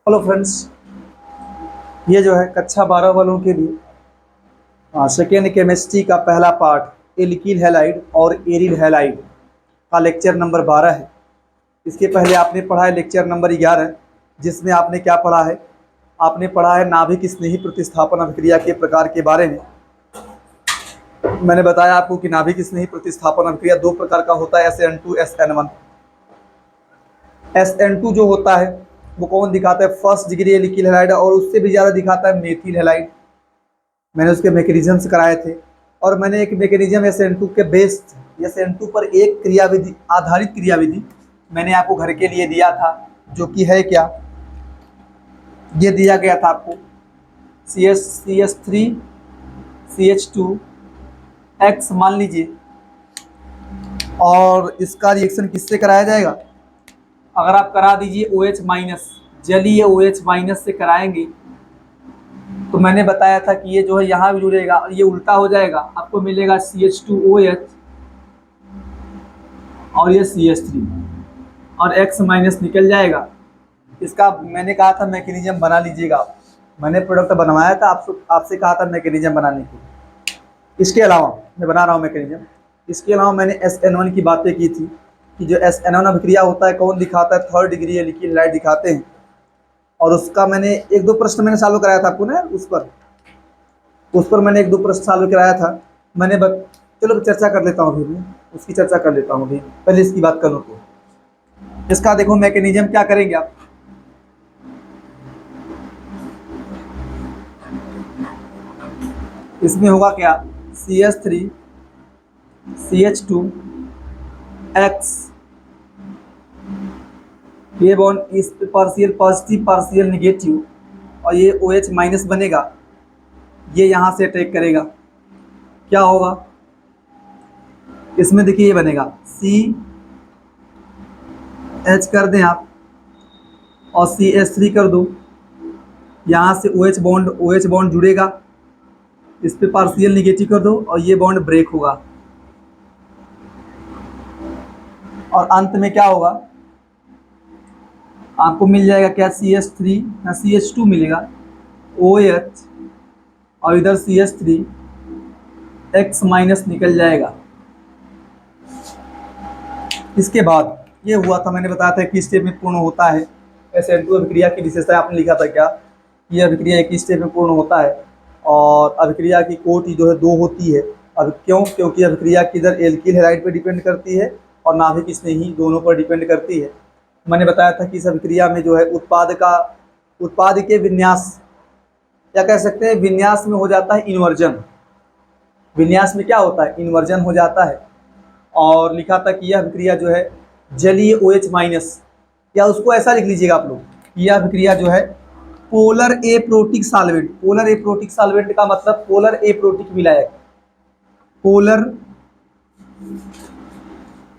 Hello friends, ये जो है कक्षा 12 वालों के लिए सेकेंड केमिस्ट्री का पहला पार्ट एल्कील हैलाइड और एरिल हैलाइड का लेक्चर नंबर 12 है। इसके पहले आपने पढ़ा है लेक्चर नंबर 11, जिसमें आपने क्या पढ़ा है? आपने पढ़ा है नाभिक स्नेही प्रतिस्थापन अभिक्रिया के प्रकार के बारे में। मैंने बताया आपको कि नाभिक स्नेही प्रतिस्थापन अभिक्रिया दो प्रकार का होता है, SN2 SN1। SN2 जो होता है वो कौन दिखाता है? फर्स्ट डिग्री एल्कील हैलाइड, और उससे भी ज़्यादा दिखाता है मेथिल हैलाइड। मैंने उसके मैकेनिज्म्स कराए थे, और मैंने एक मैकेनिज्म SN2 के बेस्ड SN2 पर एक क्रियाविधि आधारित क्रियाविधि मैंने आपको घर के लिए दिया था, जो कि है क्या? ये दिया गया था आपको CH3 CH2 X मान लीजिए, और इसका रिएक्शन किससे कराया जाएगा? अगर आप करा दीजिए OH माइनस, जलीय OH माइनस से कराएंगे तो मैंने बताया था कि ये जो है यहाँ भी जुड़ेगा और ये उल्टा हो जाएगा, आपको मिलेगा CH2OH और ये CH3 और X माइनस निकल जाएगा। इसका मैंने कहा था मैकेनिज्म बना लीजिएगा आप। मैंने प्रोडक्ट बनवाया था, आपसे कहा था मैकेनिज्म बनाने की। इसके अलावा मैं बना रहा हूँ मैकेनिज्म। इसके अलावा मैंने SN1 की बातें की थी कि जो SN1 अभिक्रिया होता है कौन दिखाता है? थर्ड डिग्री एल्कील हैलाइड दिखाते हैं, और उसका मैंने एक दो प्रश्न मैंने सॉल्व कराया था आपको ना। उस पर मैंने एक दो प्रश्न सॉल्व कराया था। चलो चर्चा कर लेता हूँ, अभी उसकी चर्चा कर लेता हूँ। अभी पहले इसकी बात कर लो। तो इसका देखो मैकेनिज्म क्या करेंगे आप? इसमें होगा क्या? CH3 CH2 X, ये बॉन्ड इस पे पार्शियल पॉजिटिव पार्शियल निगेटिव, और ये OH माइनस बनेगा, ये यहाँ से अटैक करेगा। क्या होगा इसमें? देखिए ये बनेगा CH कर दें आप और CH3 कर दो, यहाँ से OH बॉन्ड जुड़ेगा, इस पे पार्शियल निगेटिव कर दो और ये बॉन्ड ब्रेक होगा, और अंत में क्या होगा? आपको मिल जाएगा क्या? CH3 या CH2 मिलेगा, OH और इधर CH3 X माइनस निकल जाएगा। इसके बाद ये हुआ था, मैंने बताया था कि स्टेप में पूर्ण होता है। SN2 अभिक्रिया की विशेषता आपने लिखा था क्या? ये अभिक्रिया एक स्टेप में पूर्ण होता है, और अभिक्रिया की कोटि जो है दो होती है। अब क्यों? क्योंकि अभिक्रिया किधर एल्कील हैलाइड पर डिपेंड करती है और नाभिक स्नेही दोनों पर डिपेंड करती है। मैंने बताया था कि इस अभिक्रिया में जो है उत्पाद के विन्यास, या कह सकते हैं विन्यास में हो जाता है इन्वर्जन। विन्यास में क्या होता है? इन्वर्जन हो जाता है। और लिखा था कि यह अभिक्रिया जो है जलीय OH माइनस, या उसको ऐसा लिख लीजिएगा आप लोग, यह अभिक्रिया जो है polar aprotic solvent. Polar aprotic solvent का मतलब पोलर एप्रोटिक विलायक। पोलर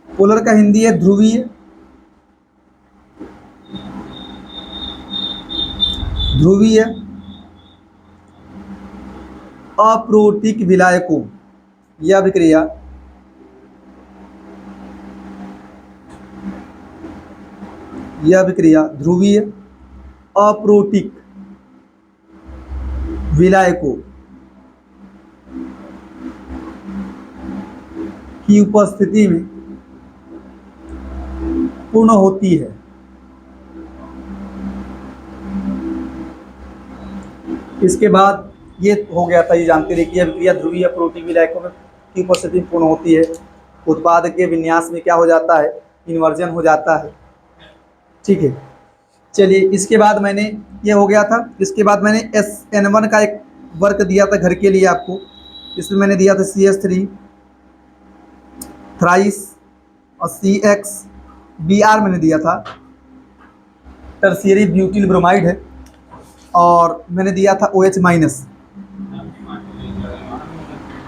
पोलर का हिंदी है ध्रुवीय, ध्रुवीय अप्रोटिक विलायकों, यह अभिक्रिया ध्रुवीय अप्रोटिक विलायकों की उपस्थिति में पूर्ण होती है। इसके बाद ये हो गया था, ये जानते रहिए कि अभिक्रिया ध्रुवीय अप्रोटिक विलायकों में की उपस्थिति में पूर्ण होती है। उत्पाद के विन्यास में क्या हो जाता है? इन्वर्जन हो जाता है। ठीक है, चलिए इसके बाद मैंने, ये हो गया था। इसके बाद मैंने SN1 का एक वर्क दिया था घर के लिए आपको। इसमें मैंने दिया था CH3 थ्राइस और CX Br मैंने दिया था, टर्शियरी ब्यूटिल ब्रोमाइड है, और मैंने दिया था OH माइनस।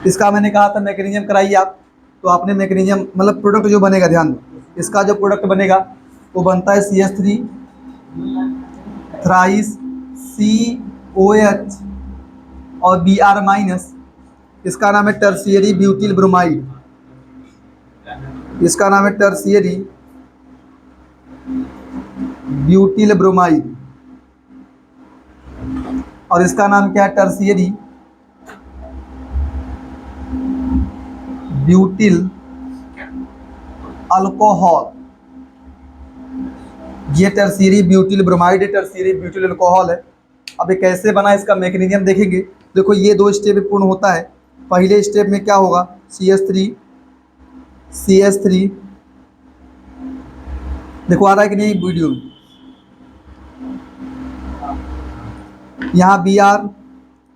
इसका मैंने कहा था मैकेनिज्म कराइए आप, तो आपने मैकेनिज्म मतलब प्रोडक्ट जो बनेगा, ध्यान दें, इसका जो प्रोडक्ट बनेगा वो बनता है CH3 थ्राइस COH और Br माइनस। इसका नाम है टर्शियरी ब्यूटिल ब्रोमाइड। इसका नाम है टर्शियरी ब्यूटिल ब्रोमाइड। और इसका नाम क्या है, टर्शियरी ब्यूटिल अल्कोहल। ये टर्शियरी ब्यूटिल ब्रोमाइड है, टर्शियरी ब्यूटिल अल्कोहल है। अब ये कैसे बना, इसका मैकेनिज्म देखेंगे। देखो ये दो स्टेप में पूर्ण होता है। पहले स्टेप में क्या होगा, CH3 देखो आ रहा है कि नहीं वीडियो में, यहाँ Br,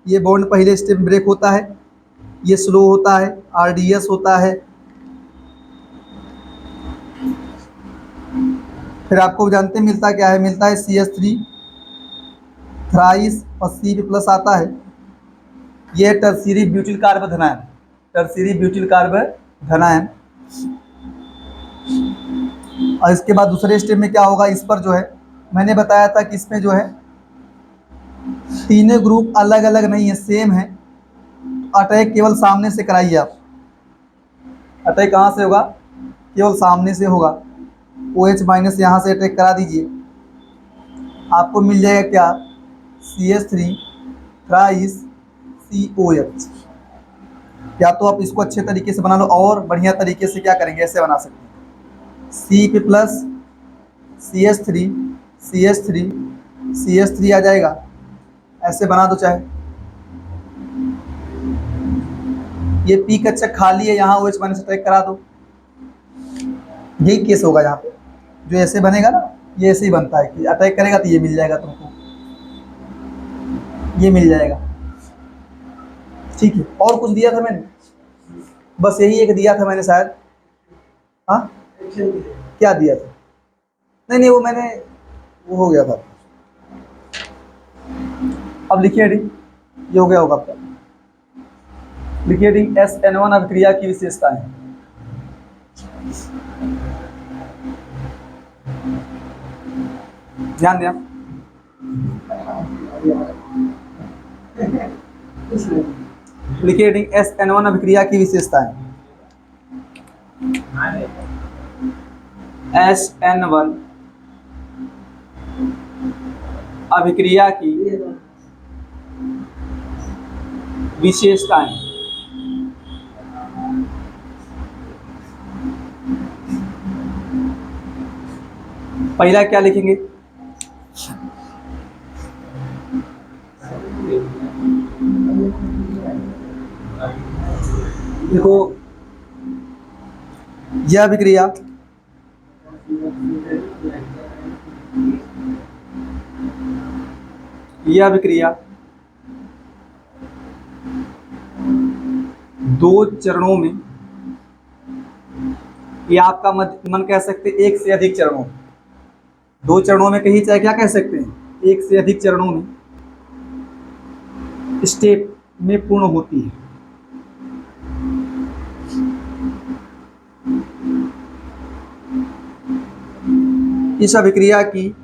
ये बॉन्ड पहले स्टेप में ब्रेक होता है, ये स्लो होता है, RDS होता है। फिर आपको जानते मिलता क्या है, मिलता है CH3 थ्राइस और C प्लस आता है, ये टर्शियरी ब्यूटिल कार्बोधनायन, टर्शियरी ब्यूटिल कार्बोधनायन। और इसके बाद दूसरे स्टेप में क्या होगा, इस पर जो है मैंने बताया था कि इसमें जो है तीनों ग्रुप अलग अलग नहीं है, सेम है। अटैक केवल सामने से कराइए आप, अटैक कहाँ से होगा, केवल सामने से होगा। OH माइनस यहाँ से अटैक करा दीजिए, आपको मिल जाएगा क्या, CH3 थ्राइस COH। या तो आप इसको अच्छे तरीके से बना लो, और बढ़िया तरीके से क्या करेंगे, ऐसे बना सकते हैं, C पे प्लस CH3 आ जाएगा, ऐसे बना दो। चाहे ये P का चेक खाली है, यहाँ OH माइनस अटैक करा दो। यही केस होगा यहाँ पे, जो ऐसे बनेगा ना, ये ऐसे ही बनता है कि अटैक करेगा तो ये मिल जाएगा तुमको, ये मिल जाएगा। ठीक है, और कुछ दिया था मैंने, बस यही एक दिया था मैंने शायद। हाँ क्या दिया था, नहीं वो मैंने, वो हो गया था। अब लिखिए हेडिंग, ये हो गया होगा आपका। लिखिए हेडिंग SN1 अभिक्रिया की विशेषताएं। ध्यान दें, लिखिए हेडिंग SN1 अभिक्रिया की विशेषताएं। SN1 अभिक्रिया की विशेषताएं। पहला क्या लिखेंगे, देखो यह अभिक्रिया दो चरणों में, या आपका मन कह सकते हैं एक से अधिक चरणों में, दो चरणों में कहीं चाहे क्या कह सकते हैं, एक से अधिक चरणों में स्टेप में पूर्ण होती है। इस अभिक्रिया की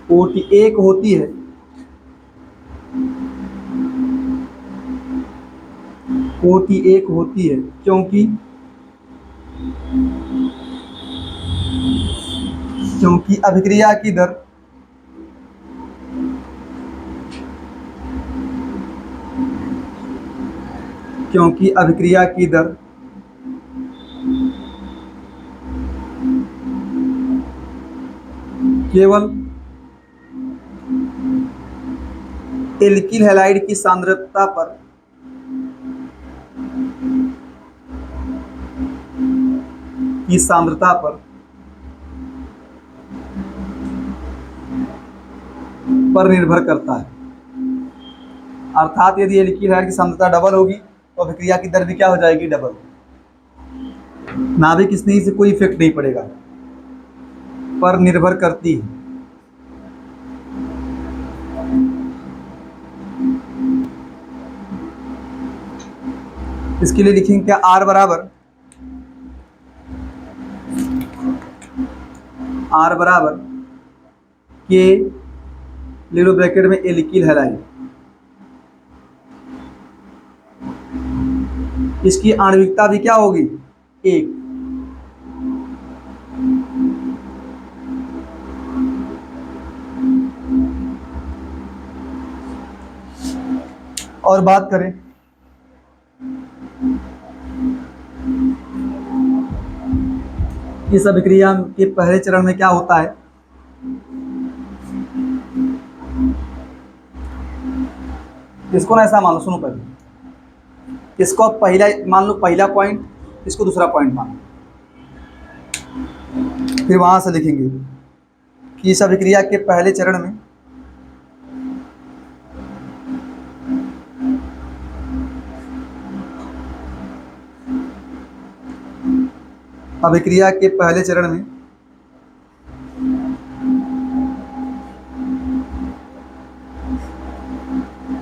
कोटि एक होती है, कोटि एक होती है, क्योंकि अभिक्रिया की दर केवल एल्किल हैलाइड की सांद्रता पर निर्भर करता है। अर्थात यदि एल्किल हैलाइड की सांद्रता डबल होगी तो अभिक्रिया की दर भी क्या हो जाएगी, डबल। नाभिक स्नेही से कोई इफेक्ट नहीं पड़ेगा, पर निर्भर करती है। इसके लिए लिखेंगे क्या, R बराबर K ले लो ब्रैकेट में एल्किल हैलाइड इसकी आणविकता भी क्या होगी, 1। और बात करें इस अभिक्रिया के पहले चरण में क्या होता है, इसको ना ऐसा मान लो, सुनो पहले इसको पहला मान लो, पहला पॉइंट, इसको दूसरा पॉइंट मान लो, फिर वहां से लिखेंगे कि इस अभिक्रिया के पहले चरण में अभिक्रिया के पहले चरण में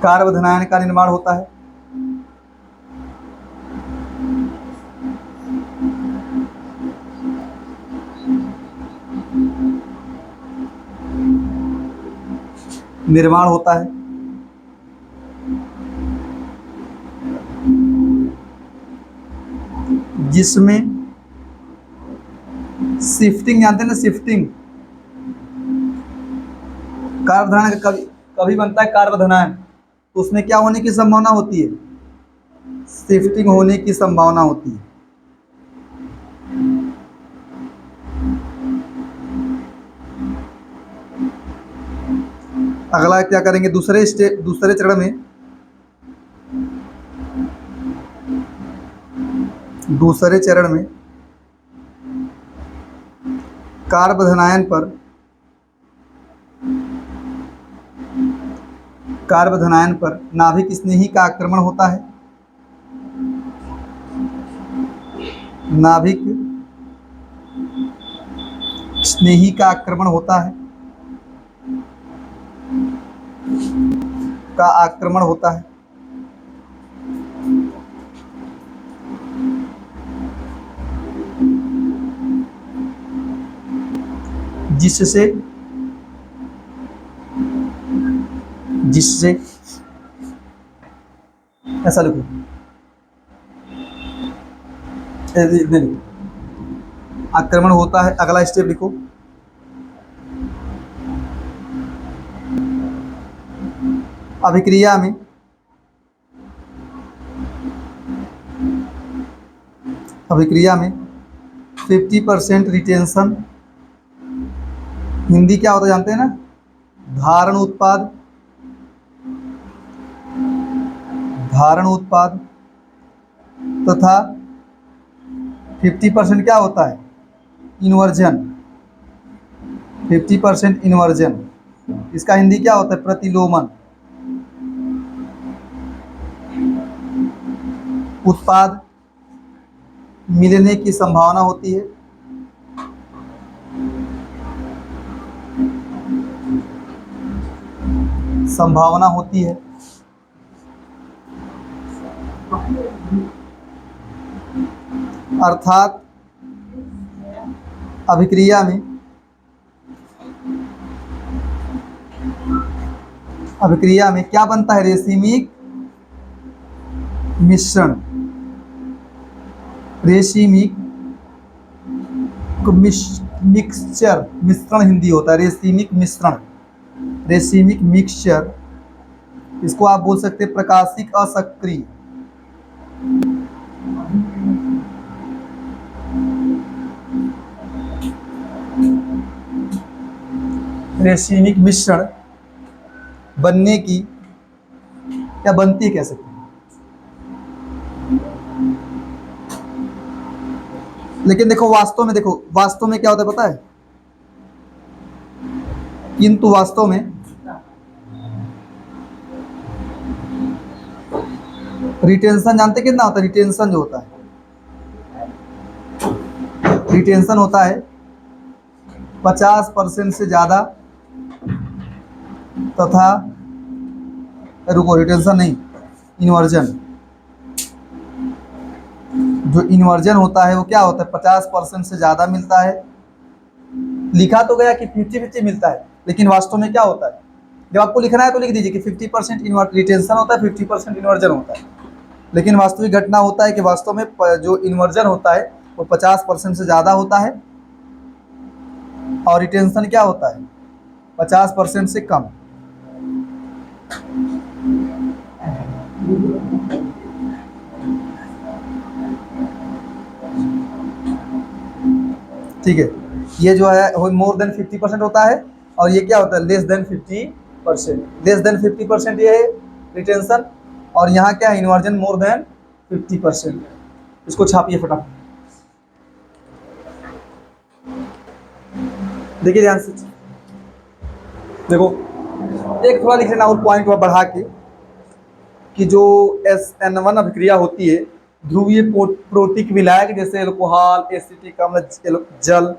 कार्बोधनायन का निर्माण होता है। निर्माण होता है जिसमें शिफ्टिंग, जानते हैं ना शिफ्टिंग, कार्बोधनायन कभी कभी बनता है कार्बोधनायन, तो उसमें क्या होने की संभावना होती है, शिफ्टिंग होने की संभावना होती है। अगला क्या करेंगे, दूसरे चरण में, दूसरे चरण में कार्बोधनायन पर नाभिक स्नेही का आक्रमण होता है। नाभिक स्नेही का आक्रमण होता है, जिससे ऐसा लिखो, आक्रमण होता है। अगला स्टेप लिखो, अभिक्रिया में अभिक्रिया में 50% रिटेंशन, हिंदी क्या होता है जानते हैं ना, धारण उत्पाद तथा 50% क्या होता है, इन्वर्जन। 50% इन्वर्जन, इसका हिंदी क्या होता है, प्रतिलोमन। उत्पाद मिलने की संभावना होती है। अर्थात अभिक्रिया में क्या बनता है, रेसिमिक मिश्रण। मिश्रण हिंदी होता है, रेसिमिक मिक्सचर। इसको आप बोल सकते हैं प्रकाशिक असक्रिय। रेसिमिक मिश्रण बनने की या बनती कह सकते हैं, लेकिन देखो वास्तव में क्या होता है पता है, किंतु वास्तव में रिटेंशन जानते कितना होता है, रिटेंशन जो होता है, रिटेंशन होता है 50% से ज़्यादा, तथा रुको, रिटेंशन नहीं, इन्वर्जन। जो इन्वर्जन होता है वो क्या होता है, 50% से ज़्यादा मिलता है। लिखा तो गया कि 50-50 मिलता है, लेकिन वास्तव में क्या होता है, जब आपको लिखना है तो लिख दीजिए कि 50% रिटेंशन होता है, 50% इन्वर्जन होता है। लेकिन वास्तविक घटना होता है कि वास्तव में जो इन्वर्जन होता है वो 50% से ज़्यादा होता है और रिटेंशन क्या होता है 50% से कम। ठीक है, ये जो है मोर देन 50% होता है और ये क्या होता है लेस देन 50%। लेस देन 50% ये है रिटेंशन और यहाँ क्या है इन्वर्जन मोर देन 50%। इसको छापिए फटाफट, देखिए ध्यान से। देखो एक थोड़ा लिख लेना और पॉइंट बढ़ा के कि जो SN1 अभिक्रिया होती है ध्रुवीय प्रोटिक विलायक जैसे एल्कोहल, एसिटिक अम्ल, जल,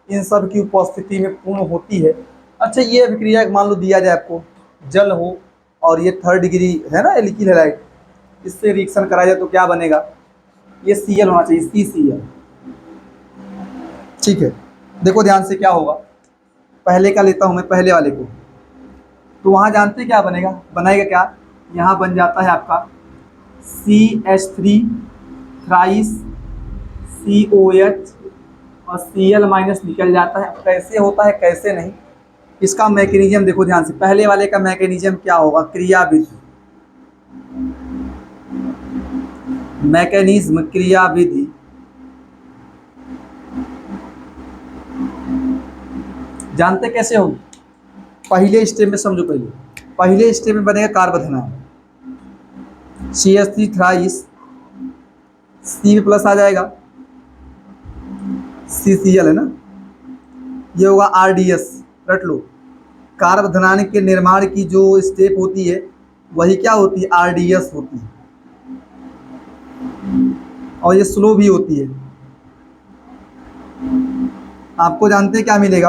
इन सब की उपस्थिति में पूर्ण होती है। अच्छा, ये अभिक्रिया मान लो दिया जाए आपको जल हो और ये 3rd डिग्री है ना एल्किल हैलाइड, इससे रिएक्शन कराया जाए तो क्या बनेगा, ये Cl होना चाहिए, CCl। ठीक है, देखो ध्यान से क्या होगा, पहले का लेता हूं मैं, पहले वाले को। तो वहां जानते क्या बनेगा, बनाएगा क्या, यहाँ बन जाता है आपका CH3 थ्राइस COH और Cl माइनस निकल जाता है। कैसे होता है कैसे नहीं, इसका मैकेनिज्म देखो ध्यान से। पहले वाले का मैकेनिज्म क्या होगा, क्रियाविधि, मैकेनिज्म क्रियाविधि। जानते कैसे होगी, पहले स्टेप में समझो। पहले स्टेप में बनेगा कार्बोधनान, CH3 थ्राइस, C प्लस आ जाएगा, CCl है ना, ये होगा RDS, रट लो। कार्बोधनान के निर्माण की जो स्टेप होती है वही क्या होती है, RDS होती है और ये स्लो भी होती है। आपको जानते हैं क्या मिलेगा,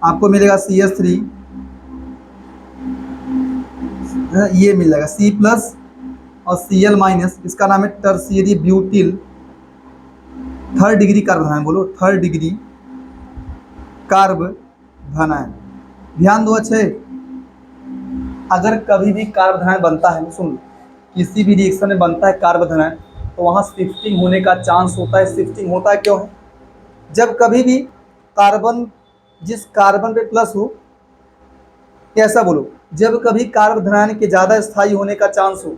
आपको मिलेगा CH3, ये मिल जाएगा C प्लस और Cl माइनस, इसका नाम है टर्शियरी ब्यूटिल 3rd डिग्री कार्बोधनायन। बोलो 3rd डिग्री कार्बोधनायन। ध्यान दो अच्छे, अगर कभी भी कार्बोधनायन बनता है, सुन, किसी भी रिएक्शन में बनता है कार्बोधनायन तो वहाँ शिफ्टिंग होने का चांस होता है। शिफ्टिंग होता है क्यों है, जब कभी भी कार्बन जिस कार्बन पे प्लस हो, कैसा बोलो, जब कभी कार्बोधनायन के ज़्यादा स्थायी होने का चांस हो,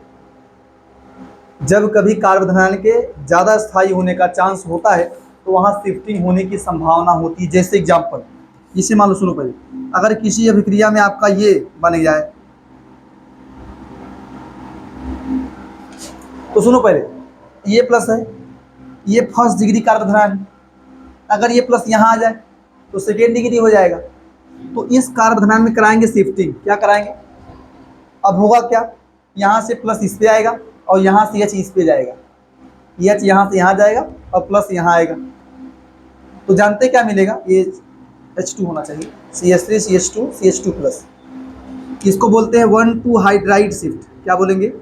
जब कभी कार्बोधनायन के ज़्यादा स्थायी होने का चांस होता है तो वहाँ शिफ्टिंग होने की संभावना होती है। जैसे एग्जाम्पल, इसे मान लो, सुनो पहले, अगर किसी अभिक्रिया में आपका ये बन जाए तो सुनो पहले, ये प्लस है, ये 1st डिग्री कार्बोधनायन, अगर ये प्लस यहाँ आ जाए तो 2nd डिग्री हो जाएगा। तो इस कार्बोधनायन में कराएंगे शिफ्टिंग, क्या कराएंगे, अब होगा क्या, यहाँ से प्लस इस पे आएगा और यहाँ से H इस पे जाएगा, H यहाँ से यहाँ जाएगा और प्लस यहाँ आएगा। तो जानते क्या मिलेगा, ये H2 होना चाहिए, CH3 CH2 CH2 प्लस। इसको बोलते हैं 1,2 हाइड्राइड शिफ्ट। क्या बोलेंगे,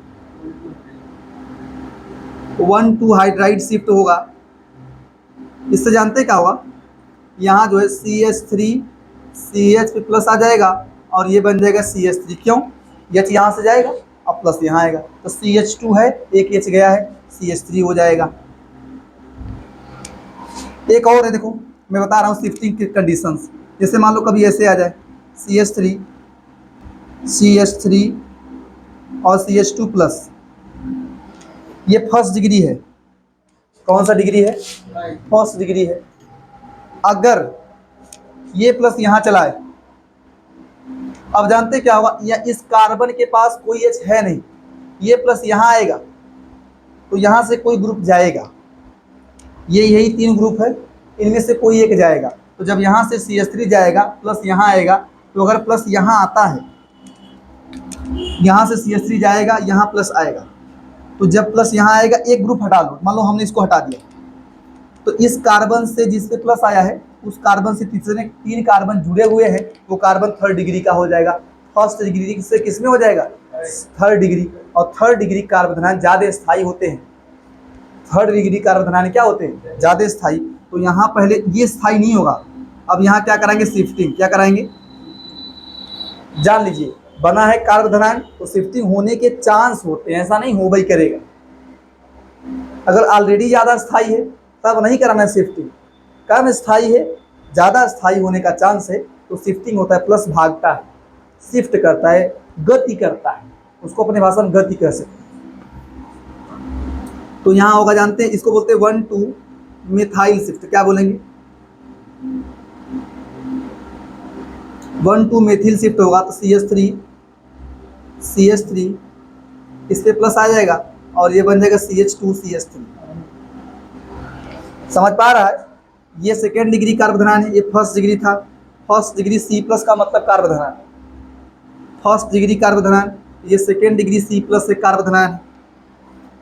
1,2 हाइड्राइड शिफ्ट होगा। इससे जानते क्या होगा, यहाँ जो है CH3 CH पे प्लस आ जाएगा और ये बन जाएगा CH3, क्यों, H यहाँ से जाएगा और प्लस यहाँ आएगा, तो CH2 है, एक H गया है, CH3 हो जाएगा। एक और है, देखो मैं बता रहा हूँ शिफ्टिंग की कंडीशंस। जैसे मान लो कभी ऐसे आ जाए CH3 और CH2 प्लस, ये 1st डिग्री है, कौन सा डिग्री है, 1st डिग्री है। अगर ये प्लस यहाँ चलाए, अब जानते क्या होगा, या इस कार्बन के पास कोई H है नहीं, ये प्लस यहाँ आएगा तो यहाँ से कोई ग्रुप जाएगा, ये यही 3 ग्रुप है, इनमें से कोई एक जाएगा। तो जब यहाँ से CH3 जाएगा प्लस यहाँ आएगा, तो अगर प्लस यहाँ आता है, यहाँ से CH3 जाएगा, यहाँ प्लस आएगा, तो जब प्लस यहाँ आएगा एक ग्रुप हटा दो, मान लो हमने इसको हटा दिया, तो इस कार्बन से जिसपे प्लस आया है उस कार्बन से तीसरे 3 कार्बन जुड़े हुए हैं, वो कार्बन 3rd डिग्री का हो जाएगा। 1st डिग्री से किसमें हो जाएगा, 3rd डिग्री। और 3rd डिग्री कार्बोधनायन ज़्यादा स्थायी होते हैं, 3rd डिग्री कार्बोधनायन क्या होते हैं, ज़्यादा स्थायी। तो यहाँ पहले ये स्थायी नहीं होगा, अब यहाँ क्या कराएंगे, शिफ्टिंग। क्या कराएंगे, जान लीजिए, बना है कार्ब धनायन तो शिफ्टिंग होने के चांस होते हैं, ऐसा नहीं हो भाई करेगा। अगर ऑलरेडी ज़्यादा स्थायी है तब नहीं कराना है शिफ्टिंग, कम स्थायी है, ज़्यादा स्थायी होने का चांस है तो शिफ्टिंग होता है, प्लस भागता है, शिफ्ट करता है, गति करता है, उसको अपने भाषा में गति कह सकते हैं। तो यहाँ होगा, जानते हैं इसको बोलते हैं 1,2 मिथाइल शिफ्ट। क्या बोलेंगे? 1,2 मेथिल शिफ्ट होगा तो CH3 इस पे प्लस आ जाएगा और ये बन जाएगा CH2CH3। समझ पा रहा है? ये सेकेंड डिग्री कार्बोधनायन है, ये फर्स्ट डिग्री था। फर्स्ट डिग्री C+ का मतलब कार्बोधनायन, फर्स्ट डिग्री कार्बोधनायन, ये सेकेंड डिग्री C+ से कार्बोधनायन है।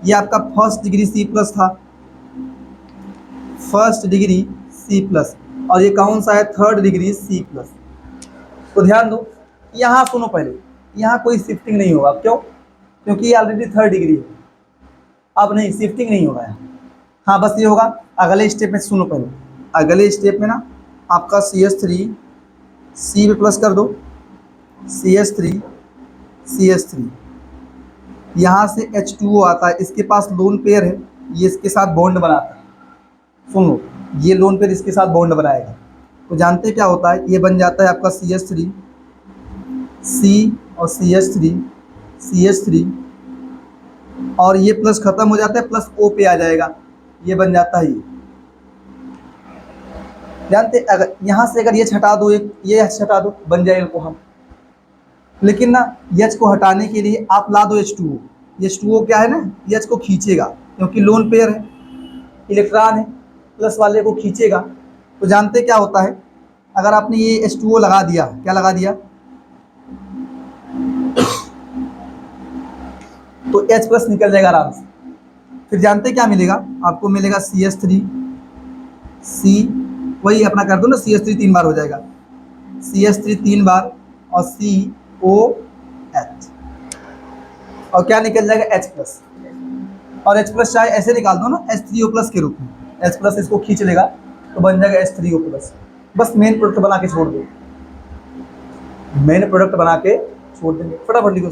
ये आपका फर्स्ट डिग्री C+ था, फर्स्ट डिग्री C+, और ये कौन सा है? Third degree C+। तो ध्यान दो, यहाँ सुनो पहले, यहाँ कोई शिफ्टिंग नहीं होगा। क्यों? क्योंकि ये ऑलरेडी थर्ड डिग्री है, अब नहीं शिफ्टिंग नहीं होगा यहाँ। हाँ बस ये होगा अगले स्टेप में। सुनो पहले, अगले स्टेप में ना आपका CH3 C पे प्लस कर दो, CH3 यहाँ से H2O आता है, इसके पास लोन पेयर है, ये इसके साथ बॉन्ड बनाता है। सुन लो, ये लोन पेयर इसके साथ बॉन्ड बनाएगा तो जानते क्या होता है? ये बन जाता है आपका CH3 C और CH3 और ये प्लस खत्म हो जाता है, प्लस O पे आ जाएगा, ये बन जाता है ये। जानते अगर यहाँ से अगर ये हटा दो, एक ये हटा दो, बन जाए अल्कोहल। लेकिन ना H को हटाने के लिए आप ला दो H2O। H2O क्या है ना, H को खींचेगा क्योंकि लोन पेयर है, इलेक्ट्रॉन है, प्लस वाले को खींचेगा। तो जानते क्या होता है? अगर आपने ये H2O लगा दिया, क्या लगा दिया, तो H+ निकल जाएगा आराम से। फिर जानते क्या मिलेगा आपको? मिलेगा CH3 C, वही अपना कर दो ना, CH3 3 बार हो जाएगा, CH3 3 बार और COH, और क्या निकल जाएगा? H+। और H+ चाहे ऐसे निकाल दो ना, H3O+ के रूप में, H+ इसको खींच लेगा तो बन जाएगा H3O+। बस मेन प्रोडक्ट बना के छोड़ दो, मेन प्रोडक्ट बना के छोड़ देंगे, फटाफट लिखो।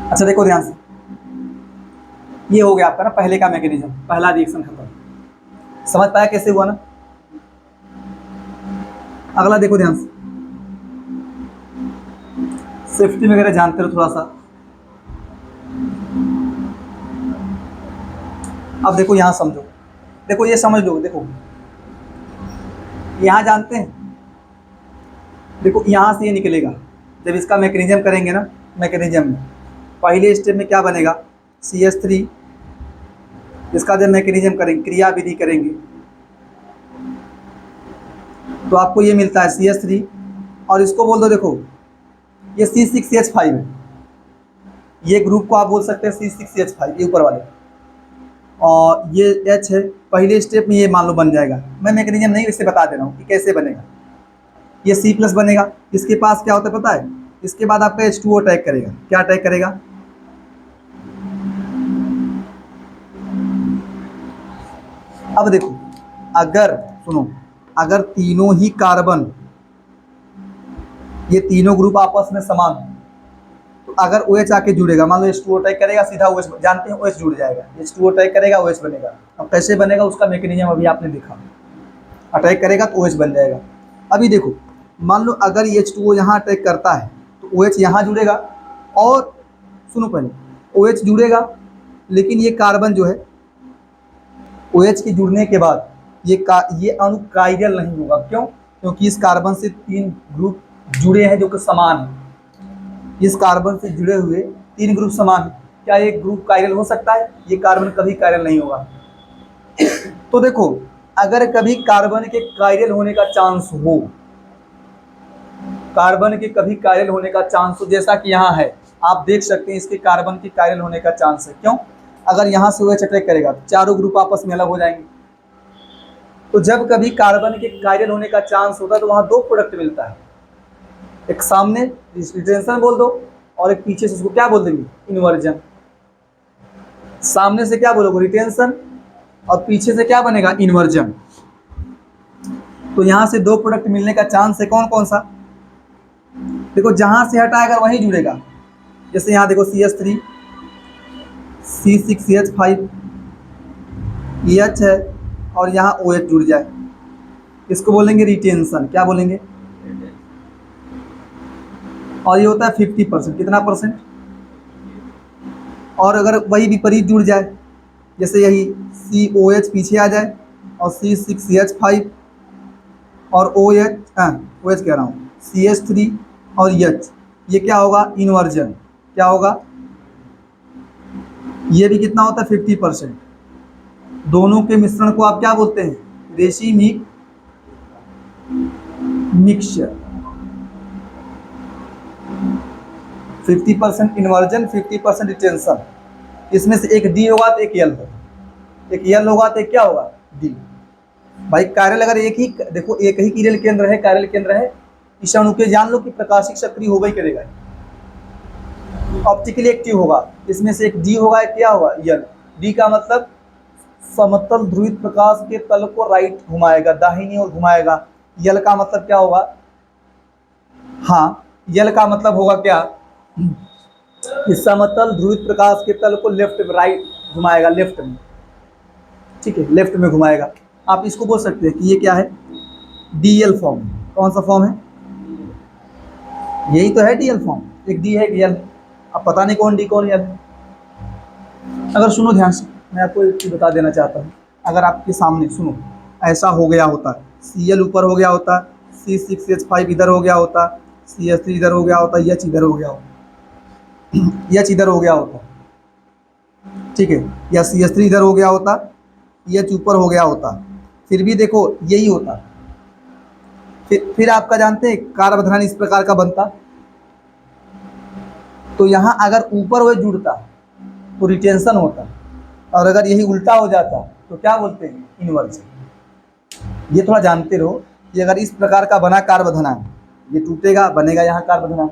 अच्छा देखो ध्यान से, ये हो गया आपका ना पहले का मैकेनिज्म, पहला रिएक्शन खत्म। समझ पाया कैसे हुआ ना? अगला देखो ध्यान से, सेफ्टी वगैरह जानते हो थोड़ा सा। अब देखो यहाँ समझो, देखो ये समझ लो, देखो यहाँ जानते हैं, देखो यहाँ से ये निकलेगा, जब इसका मैकेनिज्म करेंगे ना, मैकेनिज्म में पहले स्टेप में क्या बनेगा? CH3, इसका जब मैकेनिज्म करेंगे, क्रिया विधि करेंगे, तो आपको ये मिलता है CH3, और इसको बोल दो, देखो ये C6H5 है, ये ग्रुप को आप बोल सकते हैं C6H5, ये ऊपर वाले, और ये H है। पहले स्टेप में ये मान लो बन जाएगा, मैं मैकेनिज्म नहीं इससे बता दे रहा हूँ कि कैसे बनेगा। ये C+ बनेगा, इसके पास क्या होता है पता है? इसके बाद आपका H2O अटैक करेगा। क्या अटैक करेगा? अब देखो, अगर सुनो, अगर तीनों ही कार्बन, ये तीनों ग्रुप आपस में समान हो, तो अगर OH आके जुड़ेगा, मान लो H2O अटैक करेगा, सीधा OH, जानते हैं OH जुड़ जाएगा, H2O अटैक करेगा, OH बनेगा। अब कैसे बनेगा उसका मैकेनिज्म अभी आपने देखा, अटैक करेगा तो OH बन जाएगा। अभी देखो, मान लो अगर H2O यहाँ अटैक करता है तो OH यहाँ जुड़ेगा, और सुनो पहले, OH जुड़ेगा, लेकिन ये कार्बन जो है OH के जुड़ने के बाद ये अणु कायरल नहीं होगा। क्यों? क्योंकि इस कार्बन से 3 ग्रुप जुड़े हैं जो कि समान है। इस कार्बन से जुड़े हुए 3 ग्रुप समान है। क्या एक ग्रुप कायरल हो सकता है? ये कार्बन कभी कायरल नहीं होगा। तो देखो, अगर कभी कार्बन के कायरल होने का चांस हो, कार्बन के कभी कायरल होने का चांस हो, जैसा कि यहाँ है, आप देख सकते हैं इसके कार्बन के कायरल होने का चांस है। क्यों? अगर यहाँ से OH अटैक करेगा तो चारों ग्रुप आपस में अलग हो जाएंगे। तो जब कभी कार्बन के कायरल होने का चांस होता है तो वहाँ 2 प्रोडक्ट मिलता है, एक सामने रिटेंशन बोल दो, और एक पीछे से उसको क्या बोल देंगे? इन्वर्जन। सामने से क्या बोलोगे? रिटेंशन, और पीछे से क्या बनेगा? इन्वर्जन। तो यहाँ से दो प्रोडक्ट मिलने का चांस है, कौन कौन सा? देखो जहाँ से हटाएगा वहीं जुड़ेगा। जैसे यहाँ देखो CH3 C6CH5 EH है और यहाँ OH जुड़ जाए, इसको बोलेंगे रिटेंशन। क्या बोलेंगे? और ये होता है 50%। कितना परसेंट? और अगर वही विपरीत जुड़ जाए, जैसे यही COH पीछे आ जाए और C6CH5 और OH कह रहा हूँ CH3 और H, ये क्या होगा? इन्वर्जन। क्या होगा? ये भी कितना होता है? 50%। दोनों के मिश्रण को आप क्या बोलते हैं? Racemic mixture. 50% inversion, 50% retention. इसमें से एक डी होगा तो एक एल होगा, एक एल होगा तो एक क्या होगा? डी। भाई कायरल अगर एक ही, देखो एक ही किरल केंद्र है, कायरल केंद्र है, इस अणु के जान लो कि प्रकाशिक सक्रिय होगा ही करेगा, ऑप्टिकली एक्टिव होगा। इसमें से एक डी होगा, एक क्या होगा? एल। डी का मतलब समतल ध्रुवित प्रकाश के तल को राइट घुमाएगा, दाहिनी ओर घुमाएगा। यल का मतलब क्या होगा? हाँ, यल का मतलब होगा क्या? इस समतल ध्रुवित प्रकाश के तल को लेफ्ट में, राइट घुमाएगा, लेफ्ट में। ठीक है, लेफ्ट में घुमाएगा। आप इसको बोल सकते हैं कि ये क्या है? DL form. कौन सा फॉर्म है? यही तो है डीएल फॉर्म। एक डी है, एक एल। अब पता नहीं कौन डी कौन एल। अगर सुनो ध्यान से, मैं आपको एक चीज बता देना चाहता हूँ। अगर आपके सामने सुनो, ऐसा हो गया होता, CL ऊपर हो गया होता, C6H5 इधर हो गया होता, CH3 इधर हो गया होता, H इधर हो गया होता, H इधर हो गया होता, ठीक है, या CH3 इधर हो गया होता, H ऊपर हो गया होता, फिर भी देखो यही होता। फिर आपका जानते हैं कार्बोधन इस प्रकार का बनता। तो यहाँ अगर ऊपर वो जुड़ता तो रिटेंशन होता, और अगर यही उल्टा हो जाता तो क्या बोलते हैं? इन्वर्जन। ये थोड़ा जानते रहो कि अगर इस प्रकार का बना कार्बोधन, ये टूटेगा, बनेगा यहाँ कार्बोधन,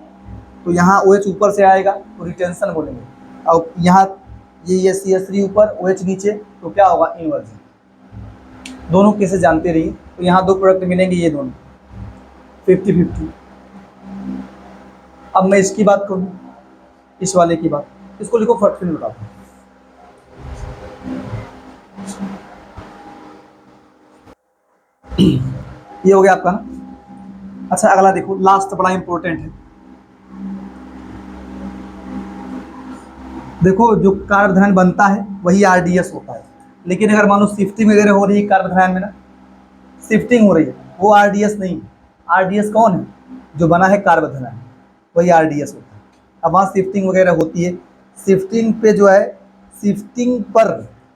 तो यहाँ OH ऊपर से आएगा तो रिटेंशन बोलेंगे, और यहाँ ये CH3 ऊपर OH नीचे तो क्या होगा? इन्वर्जन। दोनों कैसे जानते रहिए। तो यहाँ दो प्रोडक्ट मिलेंगे, ये दोनों 50-50। अब मैं इसकी बात करूँ, इस वाले की बात, इसको लिखो फट फिर बताओ। ये हो गया आपका ना। अच्छा अगला देखो, लास्ट बड़ा इंपॉर्टेंट है। देखो जो कार्बोधन बनता है वही RDS होता है, लेकिन अगर मान लो शिफ्टिंग वगैरह हो रही है कार्बोधन में ना, शिफ्टिंग हो रही है, वो RDS नहीं है। RDS कौन है? जो बना है कार्बोधन, वही RDS होता है। अब वहाँ शिफ्टिंग वगैरह होती है, शिफ्टिंग पे जो है, शिफ्टिंग पर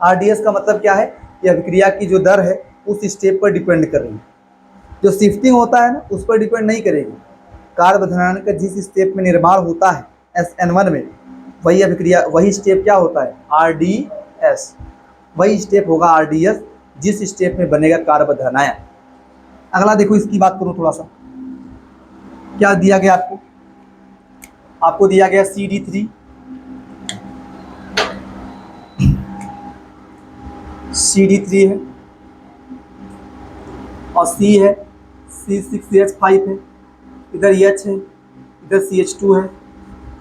RDS का मतलब क्या है? यह अभिक्रिया की जो दर है उस स्टेप पर डिपेंड कर रही है। जो शिफ्टिंग होता है ना, उस पर डिपेंड नहीं करेगी। कार्बोधन का जिस स्टेप में निर्माण होता है SN1 में, वही अभिक्रिया, वही स्टेप क्या होता है? RDS। वही स्टेप होगा RDS जिस स्टेप में बनेगा कार्बोधन आयन। अगला देखो, इसकी बात करूं थोड़ा सा। क्या दिया गया आपको? आपको दिया गया CD3 है और C है, C6H5 है, इधर H है, इधर CH2 है,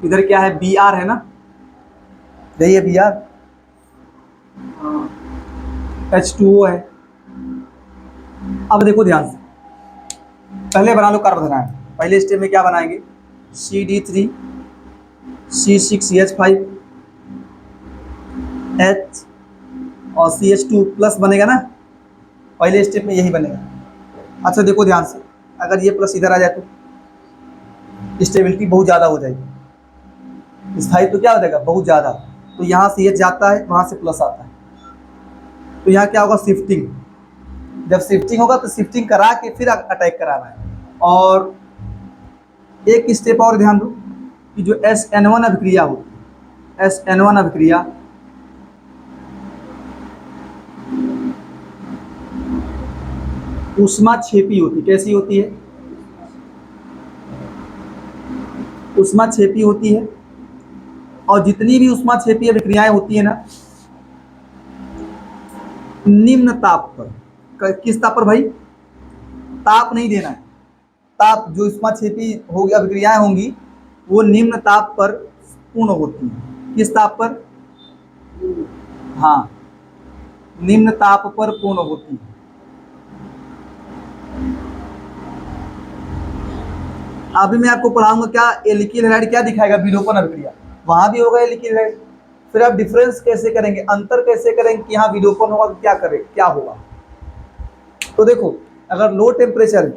इधर क्या है? Br है ना, यही है Br, H2O है। अब देखो ध्यान से, पहले बना लो कार्बोधन। पहले स्टेप में क्या बनाएंगे? CD3 C6H5 H और CH2 प्लस बनेगा ना, पहले स्टेप में यही बनेगा। अच्छा देखो ध्यान से, अगर ये प्लस इधर आ जाए तो स्टेबिलिटी बहुत ज़्यादा हो जाएगी, स्थायित्व तो क्या हो जाएगा? बहुत ज़्यादा। तो यहाँ से H जाता है, वहाँ से प्लस आता है, तो यहाँ क्या होगा? शिफ्टिंग। जब शिफ्टिंग होगा तो शिफ्टिंग करा के फिर अटैक कराना है। और एक स्टेप और ध्यान दो कि जो SN1 अभिक्रिया होती है, SN1 अभिक्रिया ऊष्माक्षेपी होती है। कैसी होती है? ऊष्माक्षेपी होती है। और जितनी भी ऊष्माक्षेपी अभिक्रियाएं होती है ना, निम्न ताप पर। किस ताप पर भाई? ताप नहीं देना है। ताप जो ऊष्माक्षेपी होगी अभिक्रियाएं होंगी वो निम्न ताप पर पूर्ण होती हैं। किस ताप पर? हाँ, निम्न ताप पर पूर्ण होती है। अभी मैं आपको पढ़ाऊंगा क्या एल्किल हैलाइड क्या दिखाएगा, विलोपन अभिक्रिया, वहां भी होगा एल्किल हैलाइड। फिर आप डिफरेंस कैसे करेंगे, अंतर कैसे करेंगे कि यहाँ विलोपन होगा तो क्या करें, क्या होगा। तो देखो, अगर लो टेम्परेचर है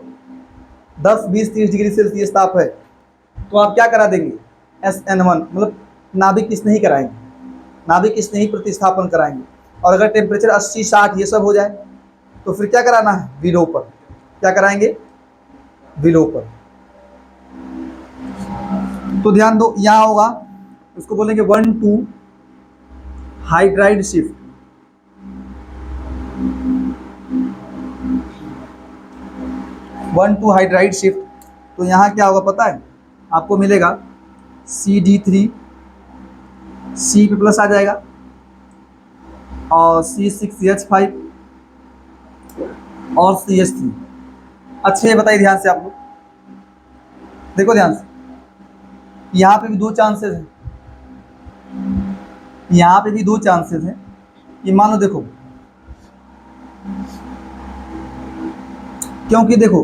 10, 20, 30 डिग्री सेल्सियस ताप है तो आप क्या करा देंगे, SN1 मतलब नाभिक स्नेही कराएंगे, नाभिक स्नेही प्रतिस्थापन कराएंगे। और अगर टेम्परेचर 80, 60 ये सब हो जाए तो फिर क्या कराना है, विलोपन। क्या कराएंगे, विलोपन। तो ध्यान दो, यहां होगा उसको बोलेंगे 1,2 हाइड्राइड शिफ्ट। 1,2 hydride shift. तो यहाँ क्या होगा पता है आपको, मिलेगा CD3, C पे प्लस आ जाएगा और C6H5 और CH3। अच्छे बताइए ध्यान से आप लोग, देखो ध्यान से, यहाँ पे भी दो चांसेस हैं, यहाँ पे भी दो चांसेस हैं। ये मान लो देखो, क्योंकि देखो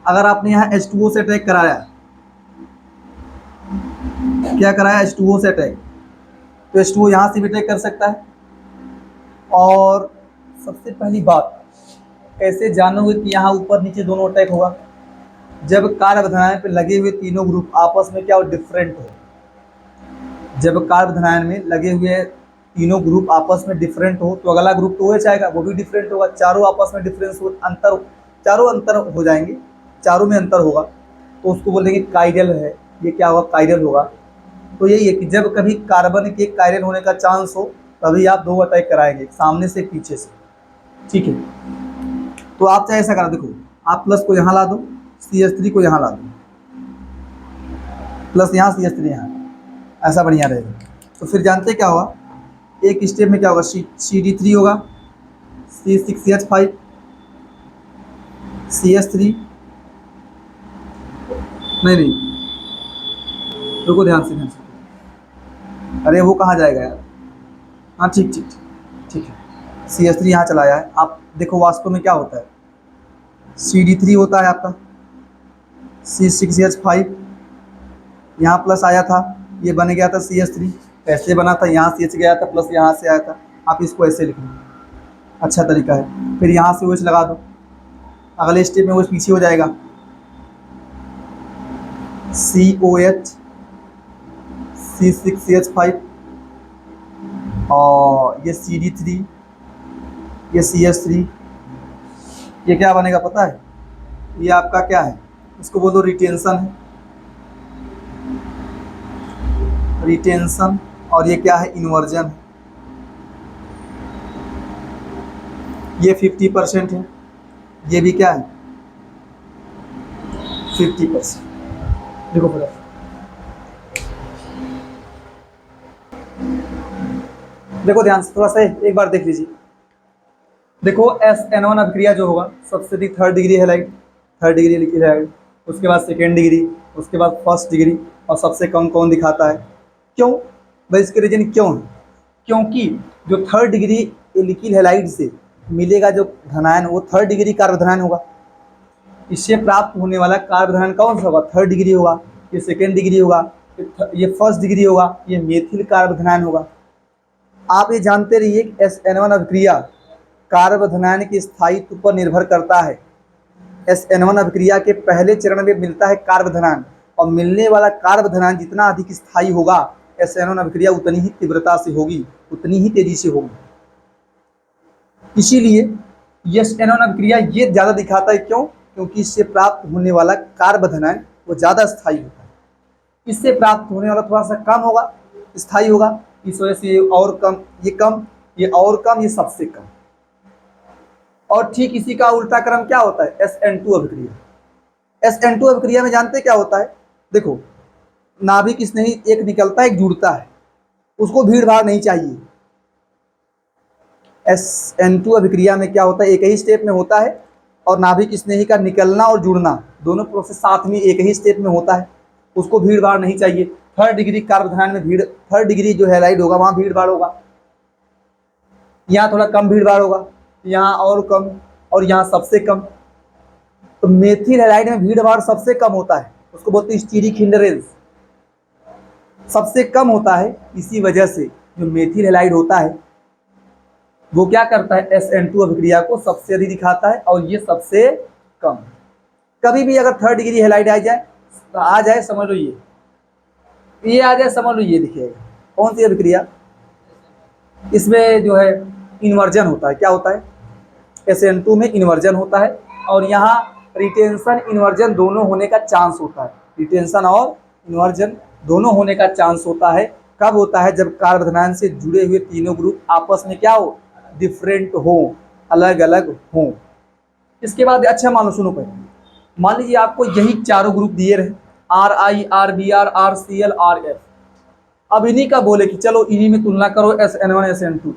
अगर आपने यहाँ H2O से अटैक कराया, क्या कराया, H2O से अटैक, तो H2O यहाँ से भी अटैक कर सकता है। और सबसे पहली बात, कैसे जानोगे कि यहाँ ऊपर नीचे दोनों अटैक होगा, जब कार्बोधनायन पे लगे हुए तीनों ग्रुप आपस में क्या हो, डिफरेंट हो। जब कार्बोधनायन में लगे हुए तीनों ग्रुप आपस में डिफरेंट हो तो अगला ग्रुप तो हो जाएगा, वो भी डिफरेंट होगा। चारों आपस में डिफरेंस हो, अंतर, चारों अंतर हो जाएंगे, चारों में अंतर होगा तो उसको बोलेंगे कायरल है। ये क्या होगा, कायरल होगा। तो यही है कि जब कभी कार्बन के कायरल होने का चांस हो तभी आप दो अटैक कराएंगे, सामने से पीछे से, ठीक है। तो आप चाहे ऐसा करा, देखो आप प्लस को यहाँ ला दो, CH3 को यहाँ ला दो, प्लस यहाँ CH3 यहाँ, ऐसा बढ़िया रहेगा। तो फिर जानते क्या होगा, एक स्टेप में क्या होगा, CD3 होगा, C6H5, CH3, नहीं रुको ध्यान से, अरे वो कहाँ जाएगा यार, हाँ ठीक ठीक ठीक है, CH3 यहाँ चलाया है। आप देखो वास्तव में क्या होता है, CD3 होता है आपका, C6H5 यहाँ प्लस आया था, ये बन गया था CH3, ऐसे बना था, यहाँ CH गया था प्लस यहाँ से आया था। आप इसको ऐसे लिख लो, अच्छा तरीका है। फिर यहाँ से OH लगा दो, अगले स्टेप में OH पीछे हो जाएगा, COH, C6H5 और ये CD3, ये CH3, ये क्या बनेगा पता है, ये आपका क्या है, इसको बोलो रिटेंशन है, रिटेंशन। और ये क्या है, इन्वर्जन है। ये 50% है, ये भी क्या है 50%। देखो बोला, देखो ध्यान से थोड़ा सा एक बार देख लीजिए। देखो SN1 अभिक्रिया जो होगा सबसे अधिक 3rd degree halide, 3rd degree लिखी हैलाइड, उसके बाद 2nd डिग्री, उसके बाद 1st डिग्री, और सबसे कम कौन दिखाता है, क्यों भाई, इसके रीजन क्यों है, क्योंकि जो 3rd डिग्री एल्किल हैलाइड से मिलेगा जो धनायन वो 3rd डिग्री कार्बोधनायन होगा। इससे प्राप्त होने वाला कार्बोधनायन कौन सा होगा, 3rd डिग्री होगा, ये 2nd डिग्री होगा, ये 1st डिग्री होगा, ये मेथिल कार्बोधनायन होगा। आप ये जानते रहिए कि SN1 अभिक्रिया कार्बोधनायन के स्थायित्व पर निर्भर करता है। SN1 अभिक्रिया के पहले चरण में मिलता है कार्बोधनायन, और मिलने वाला कार्बोधनायन जितना अधिक स्थायी होगा SN1 अभिक्रिया उतनी ही तीव्रता से होगी, उतनी ही तेजी से होगी। इसीलिए SN1 अभिक्रिया ये ज़्यादा दिखाता है, क्यों, क्योंकि इससे प्राप्त होने वाला कार्बोधनायन वो ज़्यादा स्थायी होता है, इससे प्राप्त होने वाला थोड़ा सा कम होगा, स्थायी होगा। इस वजह से ये और कम, ये कम, ये और कम, ये सबसे कम। और ठीक इसी का उल्टा क्रम क्या होता है, SN2 अभिक्रिया। SN2 अभिक्रिया में जानते क्या होता है, देखो नाभिक स्नेही एक निकलता है एक जुड़ता है, उसको भीड़ भाड़ नहीं चाहिए। SN2 अभिक्रिया में क्या होता है, एक ही स्टेप में होता है और नाभिक स्नेही का निकलना और जुड़ना दोनों प्रोसेस साथ में एक ही स्टेप में होता है, उसको भीड़ भाड़ नहीं चाहिए। थर्ड डिग्री कार्बोधनायन में थर्ड डिग्री जो हैलाइड होगा वहाँ भीड़ भाड़ होगा, यहाँ थोड़ा कम भीड़ भाड़ होगा, यहाँ और कम, और यहाँ सबसे कम। तो मेथिल हैलाइड में भीड़ भाड़ सबसे कम होता है, उसको बोलते हैं स्टीरिक हिंडरेंस, सबसे कम होता है। इसी वजह से जो मेथिल हैलाइड होता है वो क्या करता है, SN2 अभिक्रिया को सबसे अधिक दिखाता है और ये सबसे कम। कभी भी अगर थर्ड डिग्री हैलाइड आ जाए समझ लो ये आ जाए, समझ लो ये दिखेगा। कौन सी अभिक्रिया, इसमें जो है इन्वर्जन होता है। क्या होता है, SN2 में इन्वर्जन होता है और यहाँ रिटेंशन इन्वर्जन दोनों होने का चांस होता है। रिटेंशन और इन्वर्जन दोनों होने का चांस होता है। कब होता है, जब कार्बोधनायन से जुड़े हुए तीनों ग्रुप आपस में क्या हो, डिफरेंट हो, अलग अलग हो। इसके बाद अच्छा मान लो, सुनो पहले, मान लीजिए आपको यही चारों ग्रुप दिए रहे, RI, RBr, RCl, RF। अब इन्हीं का बोले कि चलो इन्हीं में तुलना करो SN1 SN2।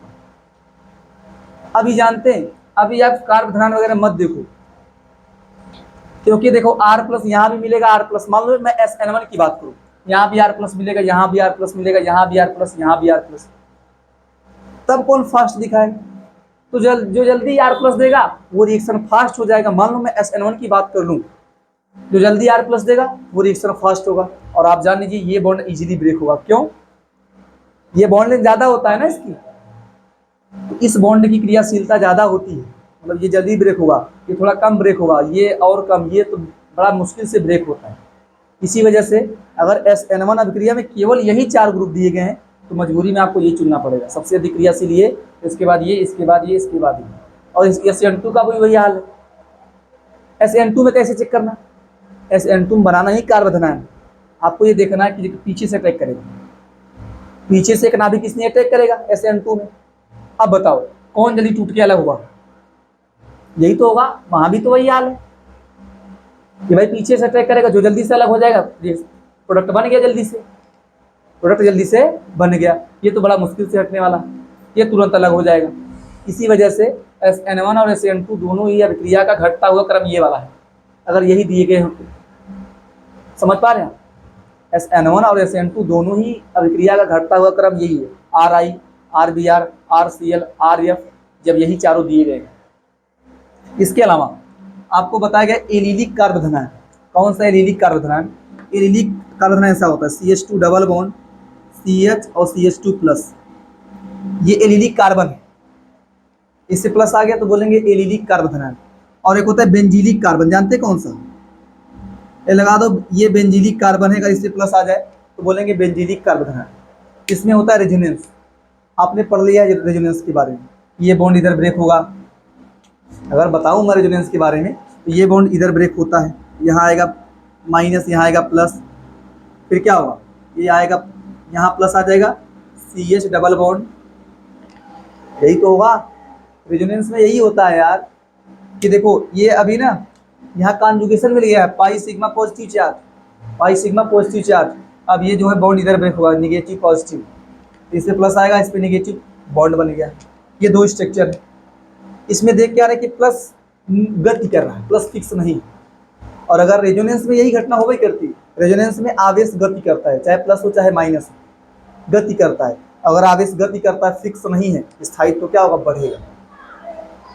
अभी जानते हैं, अभी आप कार्बोधनायन वगैरह मत देखो, क्योंकि देखो R+ यहाँ भी मिलेगा R+। मान लो मैं SN1 की बात करूँ, यहाँ भी R+ मिलेगा, यहाँ भी R+ मिलेगा, यहाँ भी R+, यहाँ भी R+। तब कौन फास्ट दिखाए, तो जो जल्दी R+ देगा वो रिएक्शन फास्ट हो जाएगा। मान लो मैं SN1 की बात कर लूँ, जो जल्दी R+ देगा वो रिएक्शन फास्ट होगा। और आप जान लीजिए ये बॉन्ड इजीली ब्रेक होगा। क्यों, ये बॉन्ड लेंथ ज़्यादा होता है ना इसकी, तो इस बॉन्ड की क्रियाशीलता ज़्यादा होती है, मतलब ये जल्दी ब्रेक होगा, ये थोड़ा कम ब्रेक होगा, ये और कम, ये तो बड़ा मुश्किल से ब्रेक होता है। इसी वजह से अगर SN1 अभिक्रिया में केवल यही 4 ग्रुप दिए गए हैं तो मजबूरी में आपको ये चुनना पड़ेगा, सबसे अधिक क्रियाशील ये, इसके बाद ये, इसके बाद ये, इसके बाद ये। और SN2 का भी वही हाल है। SN2 में कैसे चेक करना, SN2 बनाना ही कार्बोधनायन, आपको ये देखना है कि पीछे से अटैक करेगा, पीछे से एक नाभिक किसने अटैक करेगा, SN2 में। अब बताओ कौन जल्दी टूट के अलग होगा, यही तो होगा, वहां भी तो वही हाल है कि भाई पीछे से अटैक करेगा, जो जल्दी से अलग हो जाएगा, प्रोडक्ट बन गया, जल्दी से प्रोडक्ट जल्दी से बन गया, ये तो बड़ा मुश्किल से हटने वाला, ये तुरंत अलग हो जाएगा। इसी वजह से SN1 और SN2 दोनों ही अभिक्रिया का घटता हुआ क्रम ये वाला है, अगर यही दिए गए होते। समझ पा रहे हैं, SN1 और SN2 दोनों ही अभिक्रिया का घटता हुआ क्रम यही है, RI, RBr, RCl, RF, जब यही चारों दिए गए। इसके अलावा आपको बताया गया एलिलिक कार्बोधनायन। कौन सा एलिलिक कार्बोधनायन, एलिलिक कार्बोधनायन ऐसा होता है CH2 डबल बॉन्ड CH और CH2+, ये एलिलिक कार्बन है, इससे प्लस आ गया तो बोलेंगे एलिलिक कार्बोधनायन। और एक होता है बेंजीलिक कार्बन, जानते कौन सा, ये लगा दो, ये बेंजीलिक कार्बन है, अगर इससे प्लस आ जाए तो बोलेंगे बेंजीलिक कार्बोधनायन। इसमें होता है रेजोनेंस, आपने पढ़ लिया है रेजोनेंस के बारे में, ये बॉन्ड इधर ब्रेक होगा। अगर बताऊँ मैं रेजोनेंस के बारे में तो ये बॉन्ड इधर ब्रेक होता है, यहाँ आएगा माइनस, यहाँ आएगा प्लस, फिर क्या होगा, ये आएगा यहाँ प्लस आ जाएगा, CH डबल बॉन्ड, यही तो होगा रेजोनेंस में, यही होता है यार। कि देखो ये अभी ना यहाँ कॉन्जुगेशन मिल गया है, pi sigma positive charge, pi sigma positive charge. अब ये जो है बॉन्ड इधर ब्रेक होगा, निगेटिव पॉजिटिव, इससे प्लस आएगा, इस पर निगेटिव, बॉन्ड बन गया। ये दो स्ट्रक्चर है, इसमें देख क्या रहा है कि प्लस गति कर रहा है, प्लस फिक्स नहीं। और अगर रेजोनेंस में यही घटना हो गई करती, रेजोनेंस में आवेश गति करता है, चाहे प्लस हो चाहे माइनस, गति करता है। अगर आवेश गति करता है, फिक्स नहीं है, स्थायित्व तो क्या होगा, बढ़ेगा।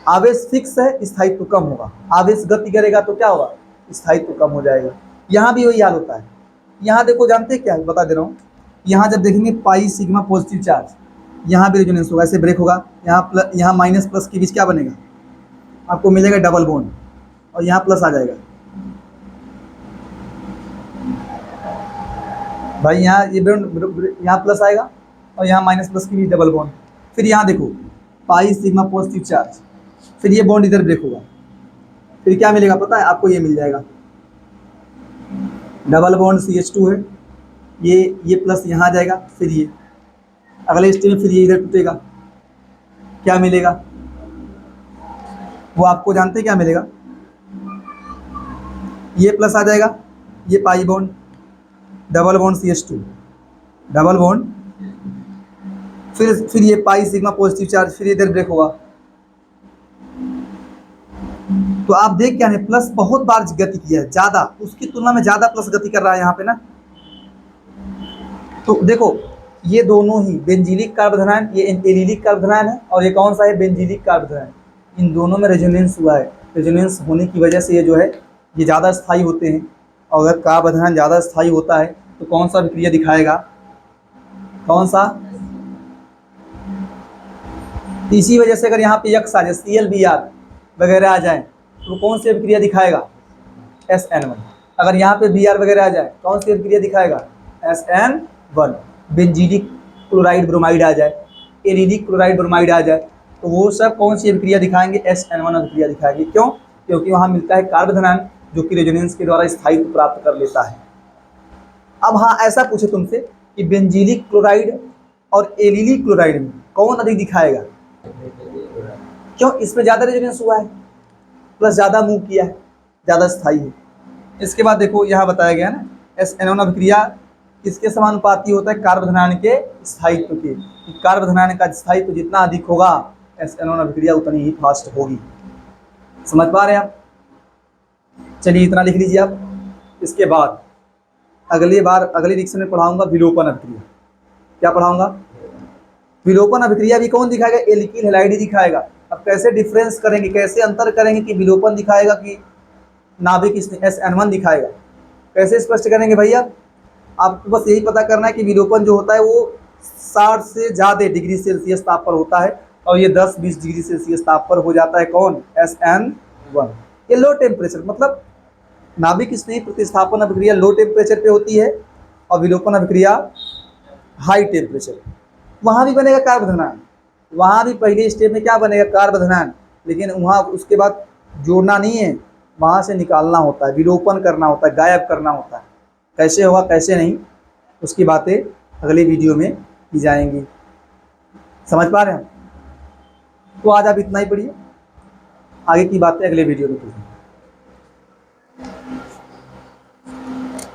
आवेश फिक्स है, स्थायित्व कम होगा, आवेश गति करेगा तो क्या होगा, स्थायित्व कम हो जाएगा। यहाँ भी वही हाल होता है। यहाँ देखो, जानते क्या है, बता दे रहा हूँ, यहाँ जब देखेंगे पाई सिग्मा पॉजिटिव चार्ज, यहाँ भी रेजोनेंस होगा, ऐसे ब्रेक होगा, यहाँ माइनस प्लस के बीच क्या बनेगा, आपको मिलेगा डबल बॉन्ड, और यहाँ प्लस आ जाएगा। भाई यहाँ ये यहाँ प्लस आएगा और यहाँ माइनस प्लस के बीच डबल बॉन्ड। फिर यहाँ देखो पाई सिग्मा पॉजिटिव चार्ज, फिर ये बॉन्ड इधर ब्रेक होगा, फिर क्या मिलेगा पता है आपको, ये मिल जाएगा डबल बॉन्ड CH2 है, ये प्लस यहाँ आ जाएगा, फिर ये अगले स्टेज में फिर ये इधर टूटेगा, क्या मिलेगा वो आपको जानते हैं क्या मिलेगा, ये प्लस आ जाएगा, ये pi bond, double bond CH2 double bond, फिर ये पाई सिग्मा पॉजिटिव चार्ज, फिर इधर ब्रेक होगा, तो आप देख क्या है, प्लस बहुत बार गति किया है, ज़्यादा उसकी तुलना में ज़्यादा प्लस गति कर रहा है यहाँ पे ना। तो देखो ये दोनों ही बेंजीलिक कार्बोधनायन, ये एलिलिक कार्बोधनायन है, और ये कौन सा है, बेंजीलिक कार्बोधनायन। इन दोनों में रेजोनेंस हुआ है। रेजोनेंस होने की वजह से ये जो है ये ज़्यादा स्थायी होते हैं। और अगर कार्बोधनायन ज़्यादा स्थायी होता है तो कौन सा अभिक्रिया दिखाएगा, कौन सा। इसी वजह से अगर यहाँ पे यक्स आ जाए, ClBr वगैरह आ जाए तो कौन सी अभिक्रिया दिखाएगा, SN1। अगर यहाँ पे Br वगैरह आ जाए कौन सी अभिक्रिया दिखाएगा, SN1। बेंजीलिक क्लोराइड ब्रोमाइड आ जाए, एरिलिक क्लोराइड ब्रोमाइड आ जाए तो वो सब कौन सी अभिक्रिया दिखाएंगे, SN1 अभिक्रिया दिखाएंगे। क्यों, क्योंकि वहाँ मिलता है कार्बोधनायन जो कि रेजोनेंस के द्वारा स्थायित्व प्राप्त कर लेता है। अब हाँ ऐसा पूछे तुमसे कि बेंजीलिक क्लोराइड और एलिलिक क्लोराइड में कौन अधिक दिखाएगा, क्यों, इसमें ज़्यादा रेजोनेंस हुआ है, प्लस ज़्यादा मूव किया है, ज़्यादा स्थायी है। इसके बाद देखो यहाँ बताया गया ना, SN1 अभिक्रिया किसके समानुपाती होता है, कार्बोधनायन के स्थायित्व के। कार्बोधनायन का स्थायित्व जितना अधिक होगा SN1 अभिक्रिया उतनी ही फास्ट होगी। समझ पा रहे हैं आप। चलिए इतना लिख लीजिए आप। इसके बाद अगले रिएक्शन में पढ़ाऊंगा विलोपन अभिक्रिया। क्या पढ़ाऊंगा, विलोपन अभिक्रिया भी कौन दिखाएगा, एल्किल हैलाइड दिखाएगा। अब कैसे डिफरेंस करेंगे, कैसे अंतर करेंगे कि विलोपन दिखाएगा कि नाभिक SN1 दिखाएगा, कैसे स्पष्ट करेंगे भैया। आपको बस यही पता करना है कि विलोपन जो होता है वो 60 से ज़्यादा डिग्री सेल्सियस ताप पर होता है, और ये 10-20 डिग्री सेल्सियस ताप पर हो जाता है, कौन, SN1। ये लो टेम्परेचर, मतलब नाभिक स्नेही प्रतिस्थापन अभिक्रिया लो टेम्परेचर पे होती है, और विलोपन अभिक्रिया हाई टेम्परेचर। वहाँ भी बनेगा कार्बोधनायन, वहाँ भी पहले स्टेप में क्या बनेगा, कार्बोधनायन, लेकिन वहाँ उसके बाद जोड़ना नहीं है, वहाँ से निकालना होता है, विलोपन करना होता है, गायब करना होता है। कैसे होगा कैसे नहीं, उसकी बातें अगली वीडियो में की जाएंगी। समझ पा रहे हैं। तो आज आप इतना ही पढ़िए, आगे की बातें अगले वीडियो में कीजिए।